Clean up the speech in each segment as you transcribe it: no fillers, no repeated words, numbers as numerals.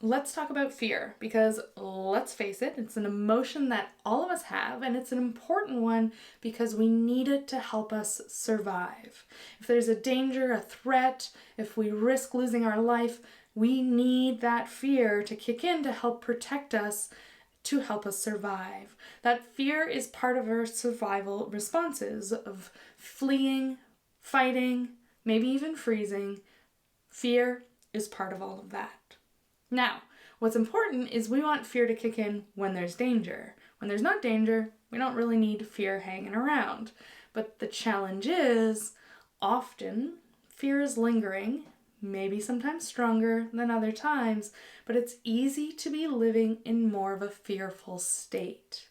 let's talk about fear, because let's face it, it's an emotion that all of us have, and it's an important one because we need it to help us survive. If there's a danger, a threat, if we risk losing our life, we need that fear to kick in to help protect us, to help us survive. That fear is part of our survival responses of fleeing, fighting, maybe even freezing. Fear is part of all of that. Now, what's important is we want fear to kick in when there's danger. When there's not danger, we don't really need fear hanging around. But the challenge is, often fear is lingering, maybe sometimes stronger than other times, but it's easy to be living in more of a fearful state.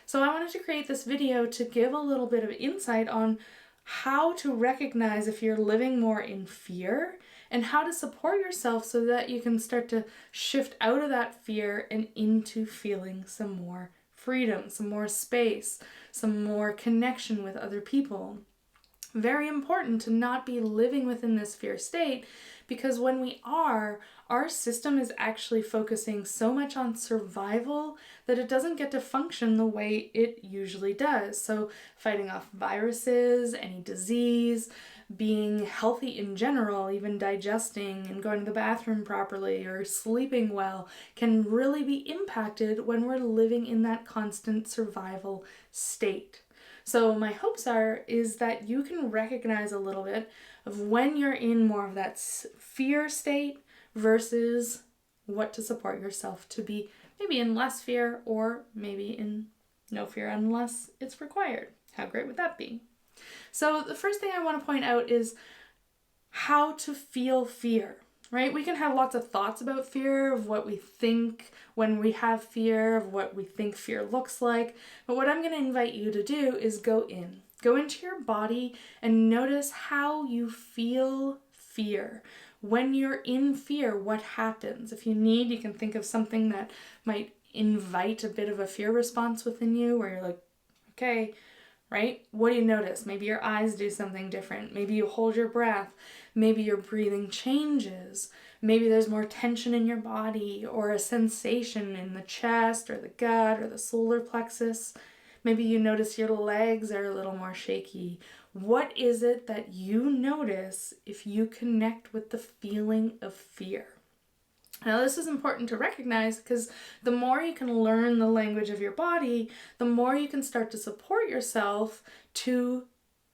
So I wanted to create this video to give a little bit of insight on how to recognize if you're living more in fear and how to support yourself so that you can start to shift out of that fear and into feeling some more freedom, some more space, some more connection with other people. Very important to not be living within this fear state, because when we are, our system is actually focusing so much on survival that it doesn't get to function the way it usually does. So fighting off viruses, any disease, being healthy in general, even digesting and going to the bathroom properly or sleeping well can really be impacted when we're living in that constant survival state. So my hopes is that you can recognize a little bit of when you're in more of that fear state versus what to support yourself to be maybe in less fear or maybe in no fear unless it's required. How great would that be? So the first thing I want to point out is how to feel fear. Right? We can have lots of thoughts about fear, of what we think when we have fear, of what we think fear looks like. But what I'm going to invite you to do is go into your body and notice how you feel fear. When you're in fear, what happens? If you need, you can think of something that might invite a bit of a fear response within you where you're like, okay, right? What do you notice? Maybe your eyes do something different. Maybe you hold your breath. Maybe your breathing changes. Maybe there's more tension in your body or a sensation in the chest or the gut or the solar plexus. Maybe you notice your legs are a little more shaky. What is it that you notice if you connect with the feeling of fear? Now, this is important to recognize because the more you can learn the language of your body, the more you can start to support yourself to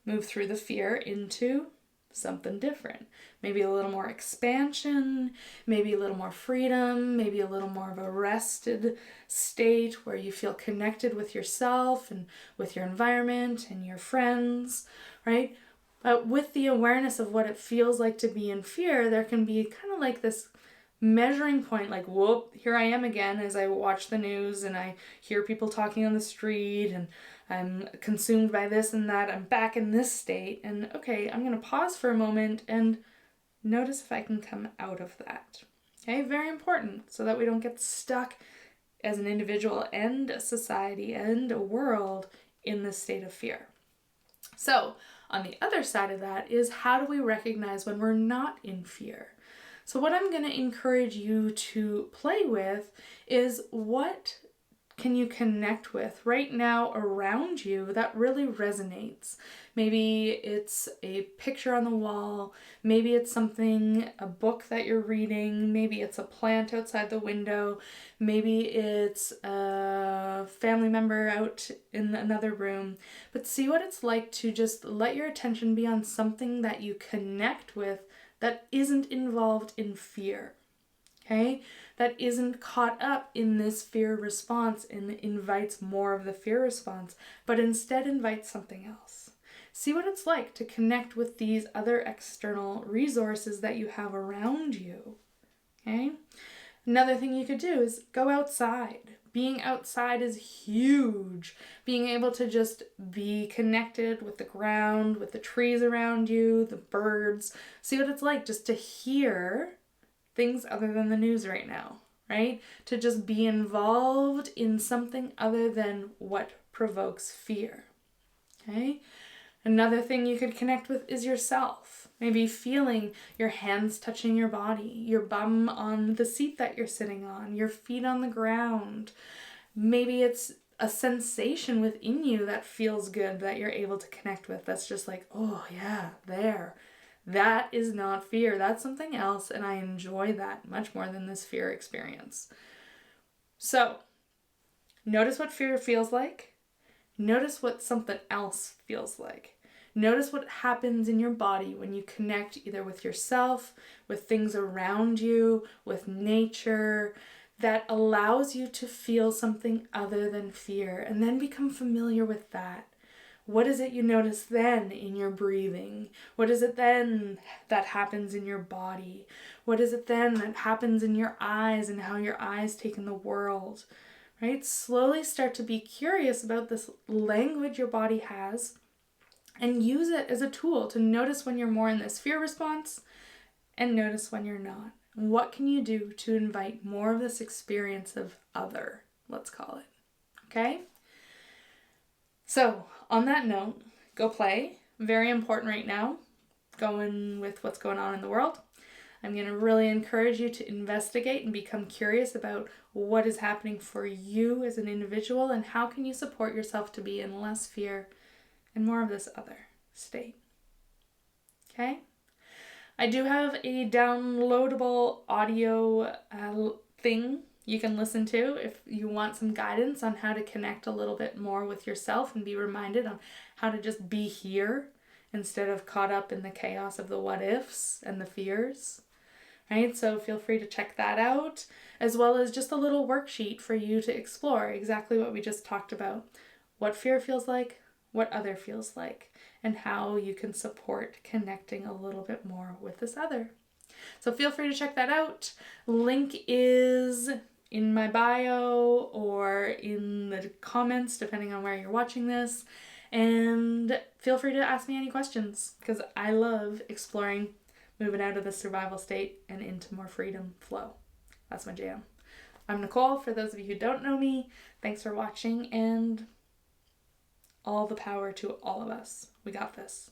move through the fear into something different. Maybe a little more expansion, maybe a little more freedom, maybe a little more of a rested state where you feel connected with yourself and with your environment and your friends, right? But with the awareness of what it feels like to be in fear, there can be kind of like this measuring point, like, whoop, here I am again as I watch the news and I hear people talking on the street and I'm consumed by this and that. I'm back in this state, and okay, I'm going to pause for a moment and notice if I can come out of that. Okay, very important so that we don't get stuck as an individual and a society and a world in this state of fear. So on the other side of that is, how do we recognize when we're not in fear? So what I'm going to encourage you to play with is, what can you connect with right now around you that really resonates? Maybe it's a picture on the wall, maybe it's something, a book that you're reading, maybe it's a plant outside the window, maybe it's a family member out in another room. But see what it's like to just let your attention be on something that you connect with that isn't involved in fear. Okay? That isn't caught up in this fear response and invites more of the fear response, but instead invites something else. See what it's like to connect with these other external resources that you have around you. Okay? Another thing you could do is go outside. Being outside is huge. Being able to just be connected with the ground, with the trees around you, the birds. See what it's like just to hear things other than the news right now, right? To just be involved in something other than what provokes fear, okay? Another thing you could connect with is yourself. Maybe feeling your hands touching your body, your bum on the seat that you're sitting on, your feet on the ground. Maybe it's a sensation within you that feels good that you're able to connect with. That's just like, oh yeah, there. That is not fear. That's something else, and I enjoy that much more than this fear experience. So, notice what fear feels like. Notice what something else feels like. Notice what happens in your body when you connect either with yourself, with things around you, with nature, that allows you to feel something other than fear, and then become familiar with that. What is it you notice then in your breathing? What is it then that happens in your body? What is it then that happens in your eyes and how your eyes take in the world? Right? Slowly start to be curious about this language your body has and use it as a tool to notice when you're more in this fear response and notice when you're not. What can you do to invite more of this experience of other, let's call it, okay? So, on that note, go play. Very important right now, going with what's going on in the world. I'm going to really encourage you to investigate and become curious about what is happening for you as an individual and how can you support yourself to be in less fear and more of this other state. Okay? I do have a downloadable audio thing you can listen to if you want some guidance on how to connect a little bit more with yourself and be reminded on how to just be here instead of caught up in the chaos of the what ifs and the fears. Right? So feel free to check that out, as well as just a little worksheet for you to explore exactly what we just talked about. What fear feels like, what other feels like, and how you can support connecting a little bit more with this other. So feel free to check that out. Link is in my bio or in the comments, depending on where you're watching this. And feel free to ask me any questions, because I love exploring moving out of the survival state and into more freedom flow. That's my jam. I'm Nicole, for those of you who don't know me. Thanks for watching, and all the power to all of us. We got this.